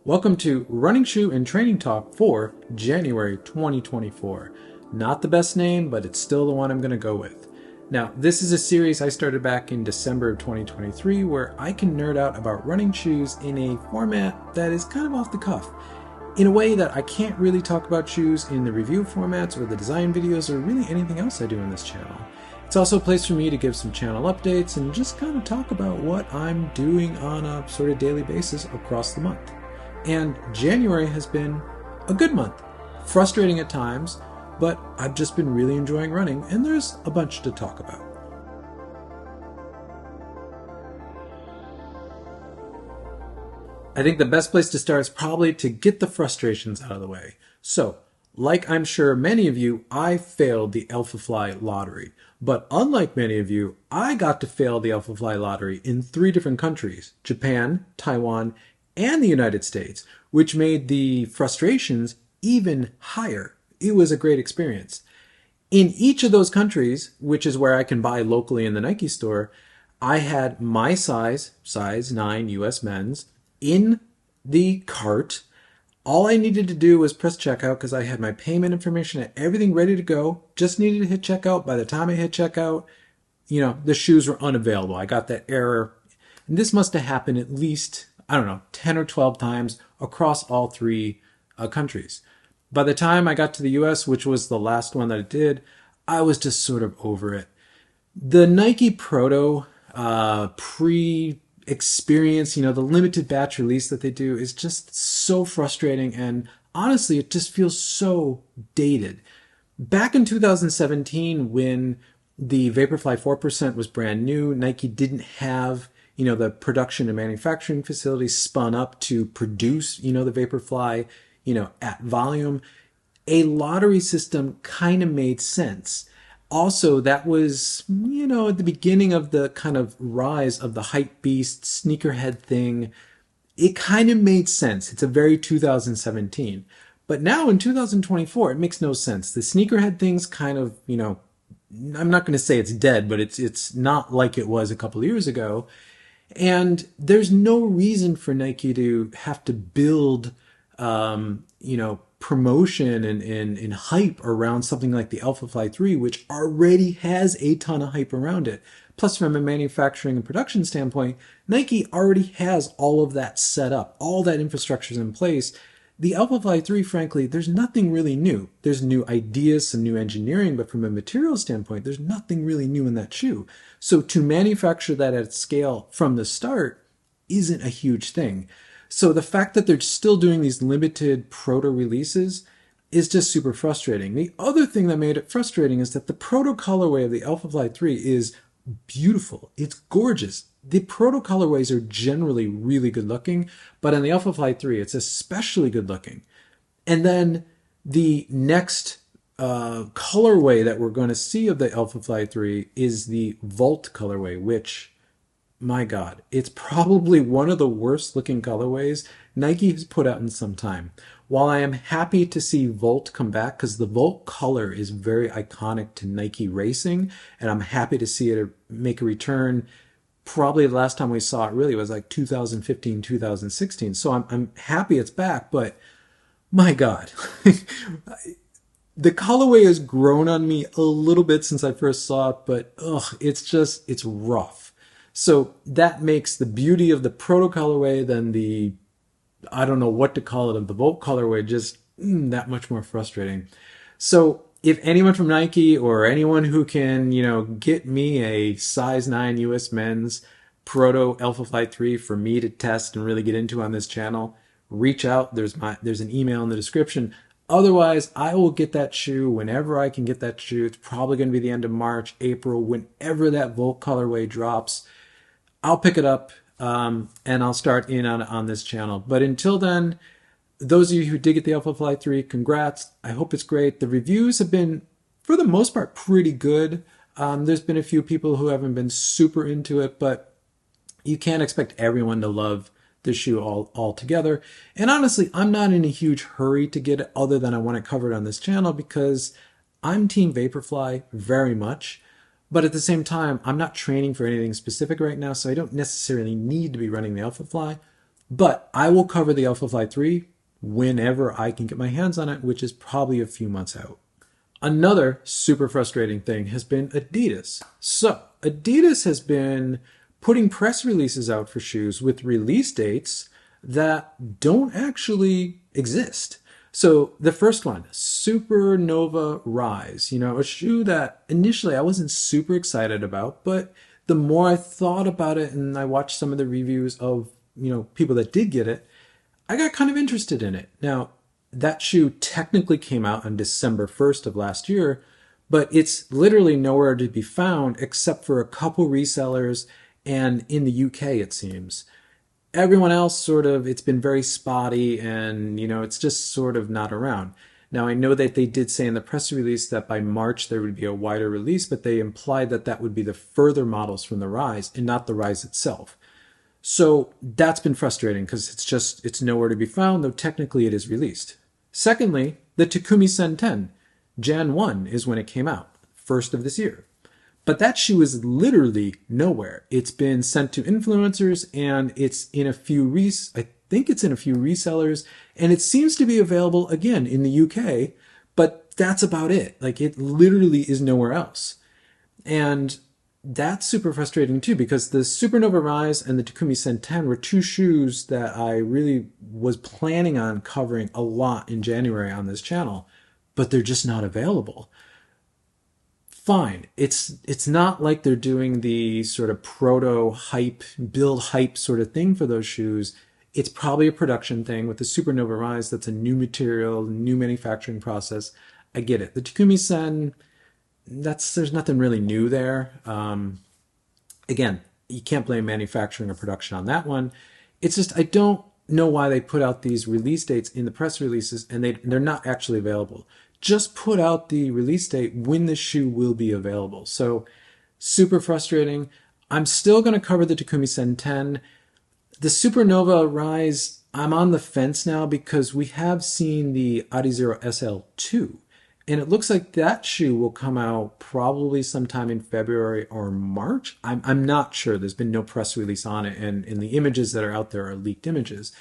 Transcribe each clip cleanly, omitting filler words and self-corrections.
Welcome to Running Shoe and Training Talk for January 2024. Not the best name, but it's still the one I'm going to go with. Now, this is a series I started back in December of 2023 where I can nerd out about running shoes in a format that is kind of off the cuff, in a way that I can't really talk about shoes in the review formats or the design videos or really anything else I do on this channel. It's also a place for me to give some channel updates and just kind of talk about what I'm doing on a sort of daily basis across the month. And January has been a good month. Frustrating at times, but I've just been really enjoying running, and there's a bunch to talk about. I think the best place to start is probably to get the frustrations out of the way. So, like I'm sure many of you, I failed the Alphafly lottery. But unlike many of you, I got to fail the Alphafly lottery in 3 different countries: Japan, Taiwan, and the United States, which made the frustrations even higher. It was a great experience. In each of those countries, which is where I can buy locally in the Nike store, I had my size 9 US men's, in the cart. All I needed to do was press checkout because I had my payment information and everything ready to go. Just needed to hit checkout. By the time I hit checkout, the shoes were unavailable. I got that error. And this must have happened at least, 10 or 12 times across all 3 countries. By the time I got to the US, which was the last one that I did, I was just sort of over it. The Nike Proto pre-experience, the limited batch release that they do is just so frustrating, and honestly, it just feels so dated. Back in 2017, when the Vaporfly 4% was brand new, Nike didn't have the production and manufacturing facilities spun up to produce, the Vaporfly, at volume. A lottery system kind of made sense. Also, that was, at the beginning of the kind of rise of the hype beast sneakerhead thing. It kind of made sense. It's a very 2017. But now in 2024, it makes no sense. The sneakerhead thing's kind of, I'm not going to say it's dead, but it's not like it was a couple of years ago. And there's no reason for Nike to have to build, promotion and hype around something like the Alphafly 3, which already has a ton of hype around it. Plus, from a manufacturing and production standpoint, Nike already has all of that set up. All that infrastructure is in place. The Alphafly 3, frankly, there's nothing really new. There's new ideas, some new engineering, but from a material standpoint, there's nothing really new in that shoe. So to manufacture that at scale from the start isn't a huge thing. So the fact that they're still doing these limited proto releases is just super frustrating. The other thing that made it frustrating is that the proto colorway of the Alphafly 3 is beautiful. It's gorgeous. The proto colorways are generally really good looking, but on the Alphafly 3, it's especially good looking. And then the next colorway that we're going to see of the Alphafly 3 is the Volt colorway, which, my God, it's probably one of the worst looking colorways Nike has put out in some time. While I am happy to see Volt come back, because the Volt color is very iconic to Nike racing, and I'm happy to see it make a return. Probably the last time we saw it really was like 2015, 2016. So I'm happy it's back, but my God. The colorway has grown on me a little bit since I first saw it, but it's rough. So that makes the beauty of the proto colorway than the, I don't know what to call it, of the Volt colorway just that much more frustrating. So if anyone from Nike or anyone who can, get me a size 9 US men's Proto Alphafly 3 for me to test and really get into on this channel, reach out. There's an email in the description. Otherwise, I will get that shoe whenever I can get that shoe. It's probably going to be the end of March, April, whenever that Volt colorway drops. I'll pick it up and I'll start in on this channel. But until then, those of you who did get the Alphafly 3, congrats. I hope it's great. The reviews have been, for the most part, pretty good. There's been a few people who haven't been super into it, but you can't expect everyone to love the shoe all together. And honestly, I'm not in a huge hurry to get it other than I want it covered on this channel because I'm Team Vaporfly very much. But at the same time, I'm not training for anything specific right now, so I don't necessarily need to be running the Alphafly. But I will cover the Alphafly 3 whenever I can get my hands on it, which is probably a few months out. Another super frustrating thing has been Adidas. So Adidas has been putting press releases out for shoes with release dates that don't actually exist. So the first one, Supernova Rise, a shoe that initially I wasn't super excited about, but the more I thought about it and I watched some of the reviews of, people that did get it, I got kind of interested in it. Now, that shoe technically came out on December 1st of last year, but it's literally nowhere to be found except for a couple resellers and in the UK, it seems. Everyone else it's been very spotty and, it's just sort of not around. Now, I know that they did say in the press release that by March there would be a wider release, but they implied that that would be the further models from the Rise and not the Rise itself. So that's been frustrating because it's nowhere to be found, though technically it is released. Secondly, the Takumi Sen 10, Jan 1 is when it came out, first of this year. But that shoe is literally nowhere. It's been sent to influencers and it's in a few I think it's in a few resellers, and it seems to be available again in the UK, but that's about it. Like, it literally is nowhere else. And that's super frustrating too, because the Supernova Rise and the Takumi Sen 10 were two shoes that I really was planning on covering a lot in January on this channel, but they're just not available. Fine. It's not like they're doing the sort of proto hype, build hype sort of thing for those shoes. It's probably a production thing. With the Supernova Rise, that's a new material, new manufacturing process. I get it. The Takumi Sen, there's nothing really new there. Again, you can't blame manufacturing or production on that one. It's just, I don't know why they put out these release dates in the press releases and they're not actually available. Just put out the release date when the shoe will be available. So super frustrating. I'm still going to cover the Takumi Sen 10. The Supernova Rise, I'm on the fence now because we have seen the Adizero SL2. And it looks like that shoe will come out probably sometime in February or March. I'm not sure. There's been no press release on it. And the images that are out there are leaked images.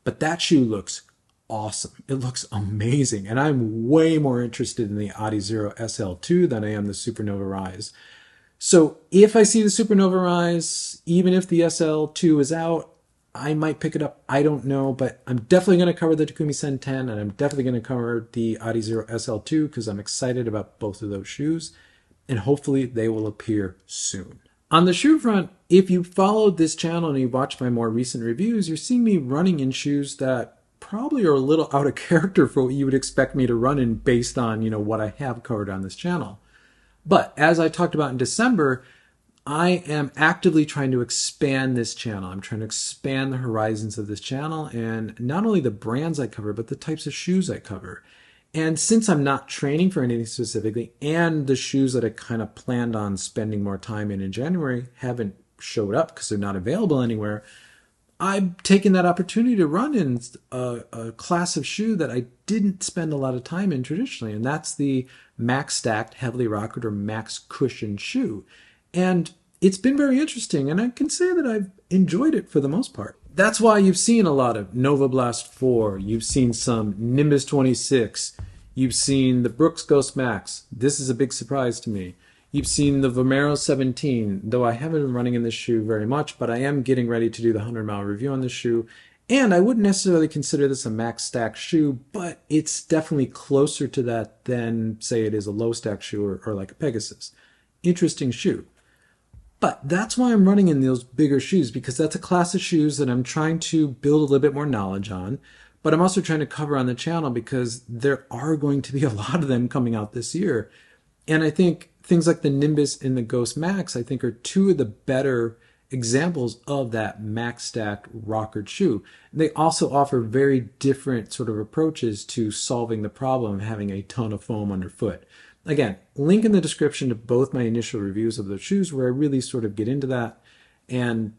But that shoe looks awesome. It looks amazing. And I'm way more interested in the Adizero SL2 than I am the Supernova Rise. So if I see the Supernova Rise, even if the SL2 is out, I might pick it up. I don't know, but I'm definitely going to cover the Takumi Sen 10 and I'm definitely going to cover the Adizero SL2 because I'm excited about both of those shoes and hopefully they will appear soon. On the shoe front, if you followed this channel and you watched my more recent reviews, you're seeing me running in shoes that probably are a little out of character for what you would expect me to run in based on, what I have covered on this channel. But as I talked about in December, I am actively trying to expand this channel. I'm trying to expand the horizons of this channel and not only the brands I cover, but the types of shoes I cover. And since I'm not training for anything specifically and the shoes that I kind of planned on spending more time in January haven't showed up because they're not available anywhere, I'm taking that opportunity to run in a class of shoe that I didn't spend a lot of time in traditionally, and that's the max stacked, heavily rocketed, or max cushion shoe. And it's been very interesting, and I can say that I've enjoyed it for the most part. That's why you've seen a lot of Nova Blast 4, you've seen some Nimbus 26, you've seen the Brooks Ghost Max. This is a big surprise to me. You've seen the Vomero 17, though I haven't been running in this shoe very much, but I am getting ready to do the 100-mile review on this shoe. And I wouldn't necessarily consider this a max stack shoe, but it's definitely closer to that than, say, it is a low stack shoe or like a Pegasus. Interesting shoe. But that's why I'm running in those bigger shoes, because that's a class of shoes that I'm trying to build a little bit more knowledge on. But I'm also trying to cover on the channel because there are going to be a lot of them coming out this year. And I think things like the Nimbus and the Ghost Max, I think, are two of the better examples of that max stacked rockered shoe. They also offer very different sort of approaches to solving the problem of having a ton of foam underfoot. Again, link in the description to both my initial reviews of those shoes where I really sort of get into that. And,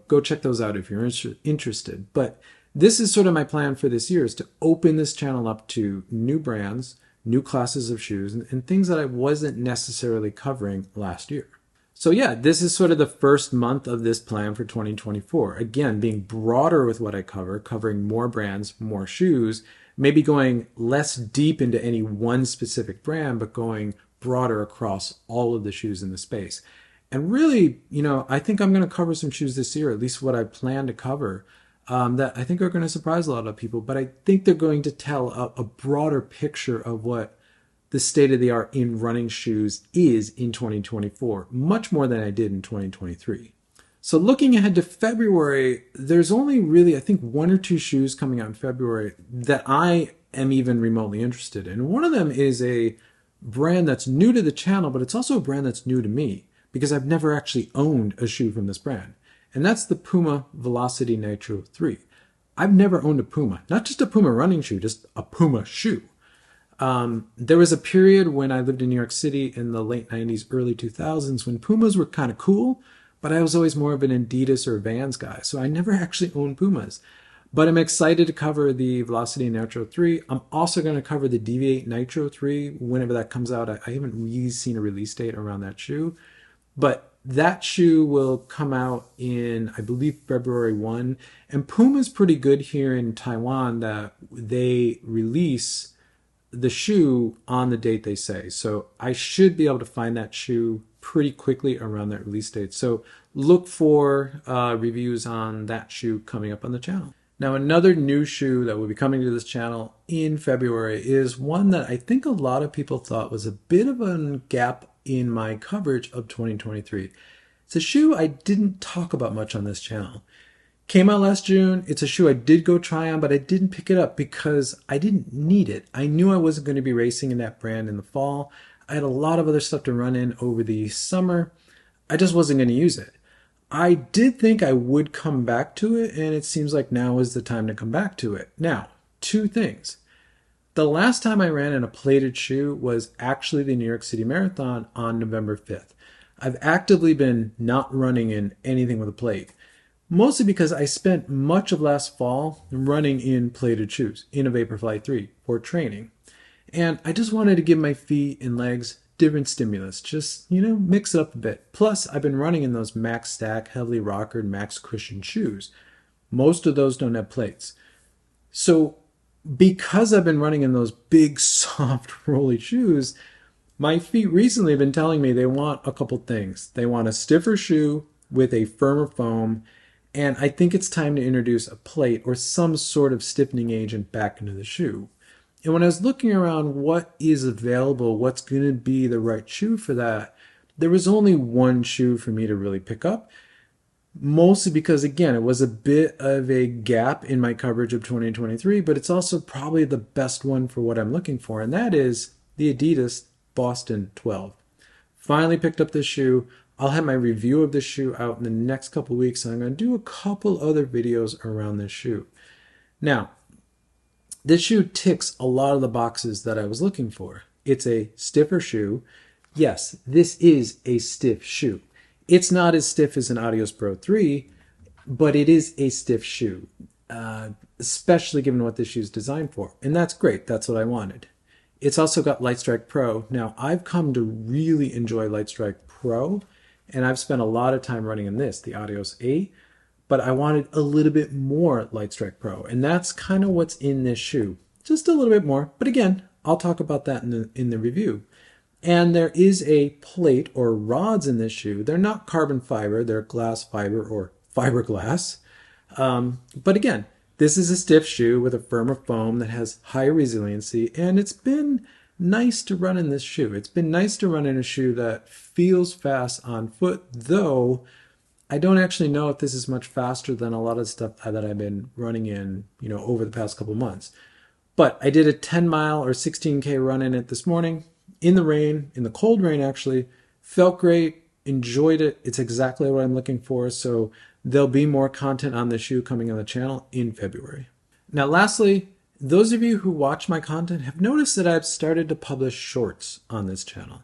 go check those out if you're interested. But this is sort of my plan for this year, is to open this channel up to new brands, new classes of shoes, and things that I wasn't necessarily covering last year. So yeah, this is sort of the first month of this plan for 2024. Again, being broader with what I cover, covering more brands, more shoes, maybe going less deep into any one specific brand, but going broader across all of the shoes in the space. And really, I think I'm going to cover some shoes this year, at least what I plan to cover, that I think are going to surprise a lot of people. But I think they're going to tell a broader picture of what the state of the art in running shoes is in 2024, much more than I did in 2023. So looking ahead to February, there's only really, I think, one or two shoes coming out in February that I am even remotely interested in. One of them is a brand that's new to the channel, but it's also a brand that's new to me because I've never actually owned a shoe from this brand. And that's the Puma Velocity Nitro 3. I've never owned a Puma, not just a Puma running shoe, just a Puma shoe. There was a period when I lived in New York City in the late 90s, early 2000s when Pumas were kind of cool, but I was always more of an Adidas or Vans guy. So I never actually owned Pumas. But I'm excited to cover the Velocity Nitro 3. I'm also going to cover the Deviate Nitro 3 whenever that comes out. I haven't really seen a release date around that shoe. But that shoe will come out in, I believe, February 1. And Puma's pretty good here in Taiwan that they release the shoe on the date they say. So I should be able to find that shoe pretty quickly around that release date. So look for reviews on that shoe coming up on the channel. Now, another new shoe that will be coming to this channel in February is one that I think a lot of people thought was a bit of a gap in my coverage of 2023. It's a shoe I didn't talk about much on this channel. Came out last June. It's a shoe I did go try on, but I didn't pick it up because I didn't need it. I knew I wasn't going to be racing in that brand in the fall. I had a lot of other stuff to run in over the summer. I just wasn't going to use it. I did think I would come back to it, and it seems like now is the time to come back to it. Now, two things. The last time I ran in a plated shoe was actually the New York City Marathon on November 5th. I've actively been not running in anything with a plate. Mostly because I spent much of last fall running in plated shoes in a Vaporfly 3 for training. And I just wanted to give my feet and legs different stimulus. Just, mix it up a bit. Plus, I've been running in those max stack, heavily rockered, max cushion shoes. Most of those don't have plates. So because I've been running in those big, soft, rolly shoes, my feet recently have been telling me they want a couple things. They want a stiffer shoe with a firmer foam. And I think it's time to introduce a plate or some sort of stiffening agent back into the shoe. And when I was looking around what is available, what's going to be the right shoe for that, there was only one shoe for me to really pick up. Mostly because, again, it was a bit of a gap in my coverage of 2023, but it's also probably the best one for what I'm looking for. And that is the Adidas Boston 12. Finally picked up this shoe. I'll have my review of this shoe out in the next couple weeks, and I'm going to do a couple other videos around this shoe. Now, this shoe ticks a lot of the boxes that I was looking for. It's a stiffer shoe. Yes, this is a stiff shoe. It's not as stiff as an Adios Pro 3, but it is a stiff shoe, especially given what this shoe is designed for. And that's great. That's what I wanted. It's also got Lightstrike Pro. Now, I've come to really enjoy Lightstrike Pro, and I've spent a lot of time running in this, the Adios 8, but I wanted a little bit more Lightstrike Pro, and that's kind of what's in this shoe. Just a little bit more, but again, I'll talk about that in the review. And there is a plate or rods in this shoe. They're not carbon fiber, they're glass fiber or fiberglass. But again, this is a stiff shoe with a firmer foam that has higher resiliency, and it's been nice to run in this shoe. It's been nice to run in a shoe that feels fast on foot, though I don't actually know if this is much faster than a lot of stuff that I've been running in, over the past couple months. But I did a 10-mile or 16K run in it this morning, in the rain, in the cold rain actually. Felt great, enjoyed it. It's exactly what I'm looking for. So there'll be more content on the shoe coming on the channel in February. Now, lastly, those of you who watch my content have noticed that I've started to publish shorts on this channel.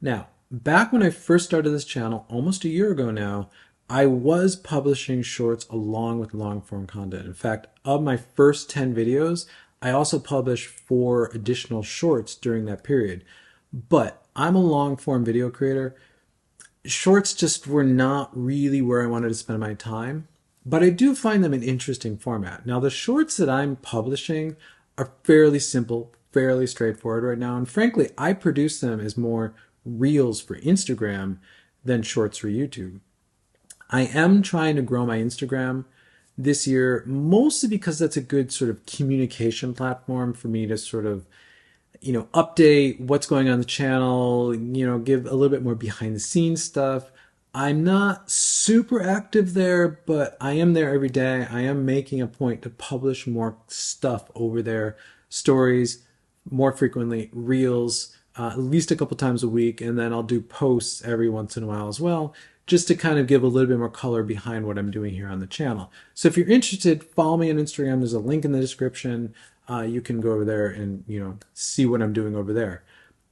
Now, back when I first started this channel, almost a year ago now, I was publishing shorts along with long form content. In fact, of my first 10 videos, I also published 4 additional shorts during that period. But I'm a long form video creator. shorts just were not really where I wanted to spend my time, but I do find them an interesting format. Now, the shorts that I'm publishing are fairly simple, fairly straightforward right now, and frankly, I produce them as more reels for Instagram than shorts for YouTube. I am trying to grow my Instagram this year, mostly because that's a good sort of communication platform for me to sort of, update what's going on the channel, give a little bit more behind the scenes stuff. I'm not super active there, but I am there every day. I am making a point to publish more stuff over there, stories more frequently, reels, at least a couple times a week, and then I'll do posts every once in a while as well, just to kind of give a little bit more color behind what I'm doing here on the channel. So if you're interested, follow me on Instagram. There's a link in the description. You can go over there and see what I'm doing over there.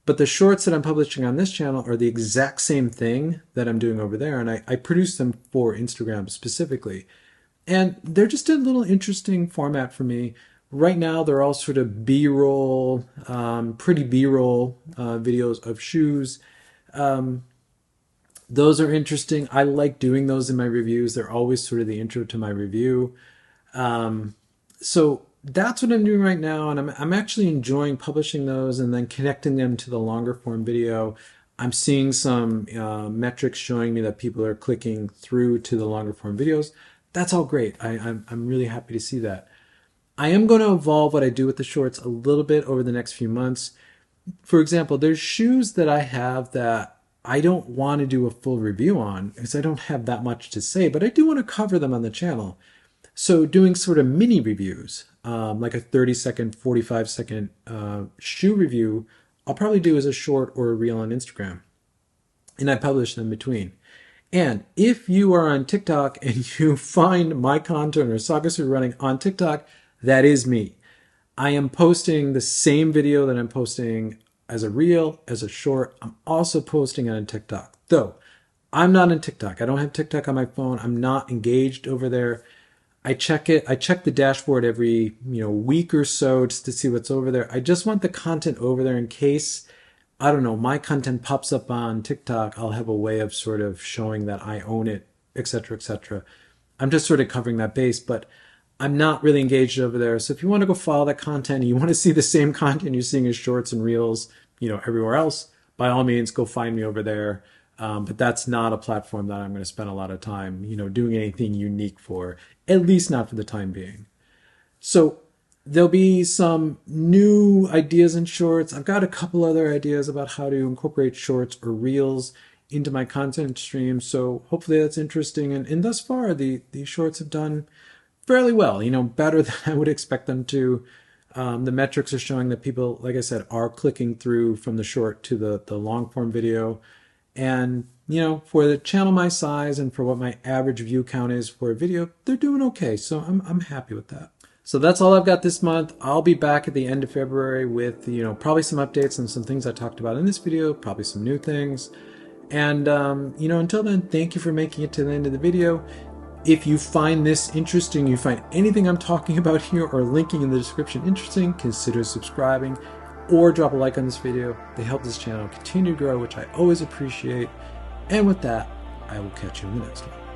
But the shorts that I'm publishing on this channel are the exact same thing that I'm doing over there, and I produce them for Instagram specifically. And they're just a little interesting format for me. Right now, they're all sort of B-roll, pretty B-roll videos of shoes. Those are interesting. I like doing those in my reviews. They're always sort of the intro to my review. So that's what I'm doing right now, and I'm actually enjoying publishing those and then connecting them to the longer form video. I'm seeing some metrics showing me that people are clicking through to the longer form videos. That's all great. I'm really happy to see that. I am going to evolve what I do with the shorts a little bit over the next few months. For example, there's shoes that I have that I don't want to do a full review on because I don't have that much to say, but I do want to cover them on the channel. So doing sort of mini reviews, like a 30-second, 45-second shoe review, I'll probably do as a short or a reel on Instagram. And I publish them in between. And if you are on TikTok and you find my content or Sagasu running on TikTok, that is me. I am posting the same video that I'm posting as a reel, as a short. I'm also posting it on TikTok. Though, I'm not on TikTok. I don't have TikTok on my phone. I'm not engaged over there. I check it. I check the dashboard every week or so just to see what's over there. I just want the content over there in case, I don't know, my content pops up on TikTok. I'll have a way of sort of showing that I own it, etc., etc. I'm just sort of covering that base, but I'm not really engaged over there. So if you want to go follow that content, and you want to see the same content you're seeing as shorts and reels, everywhere else, by all means, go find me over there. But that's not a platform that I'm going to spend a lot of time, doing anything unique for, at least not for the time being. So there'll be some new ideas in shorts. I've got a couple other ideas about how to incorporate shorts or reels into my content stream. So hopefully that's interesting. And thus far, the shorts have done fairly well, better than I would expect them to. The metrics are showing that people, like I said, are clicking through from the short to the long form video. And, for the channel my size and for what my average view count is for a video, they're doing okay. So I'm happy with that. So that's all I've got this month. I'll be back at the end of February with, probably some updates and some things I talked about in this video, probably some new things. And, until then, thank you for making it to the end of the video. If you find this interesting, you find anything I'm talking about here or linking in the description interesting, consider subscribing or drop a like on this video. They help this channel continue to grow, which I always appreciate. And with that, I will catch you in the next one.